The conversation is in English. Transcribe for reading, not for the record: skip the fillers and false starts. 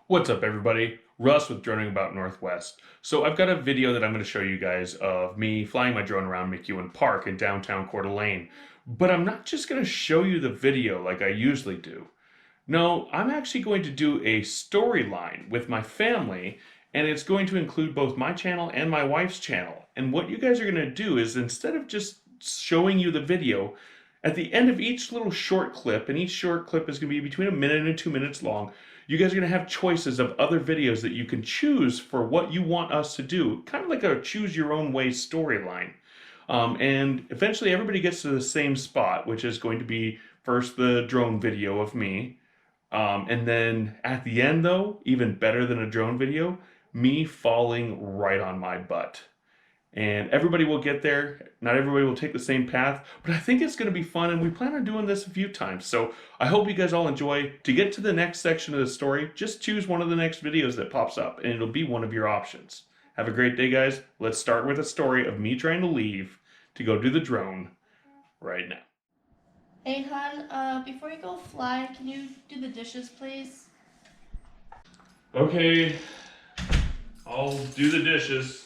What's up, everybody? Russ with Droning About Northwest. So I've got a video that I'm going to show you guys of me flying my drone around McEwen Park in downtown Coeur d'Alene. But I'm not just going to show you the video like I usually do. No, I'm actually going to do a storyline with my family, and it's going to include both my channel and my wife's channel. And what you guys are going to do is, instead of just showing you the video, at the end of each little short clip, and each short clip is going to be between a minute and 2 minutes long, you guys are going to have choices of other videos that you can choose for what you want us to do. Kind of like a choose your own way storyline. And eventually everybody gets to the same spot, which is going to be first the drone video of me. And then at the end, though, even better than a drone video, me falling right on my butt. And everybody will get there. Not everybody will take the same path, but I think it's going to be fun, and we plan on doing this a few times. So I hope you guys all enjoy. To get to the next section of the story, just choose one of the next videos that pops up, and it'll be one of your options. Have a great day, guys. Let's start with a story of me trying to leave to go do the drone right now. Hey, hon, before you go fly, can you do the dishes, please? Okay, I'll do the dishes.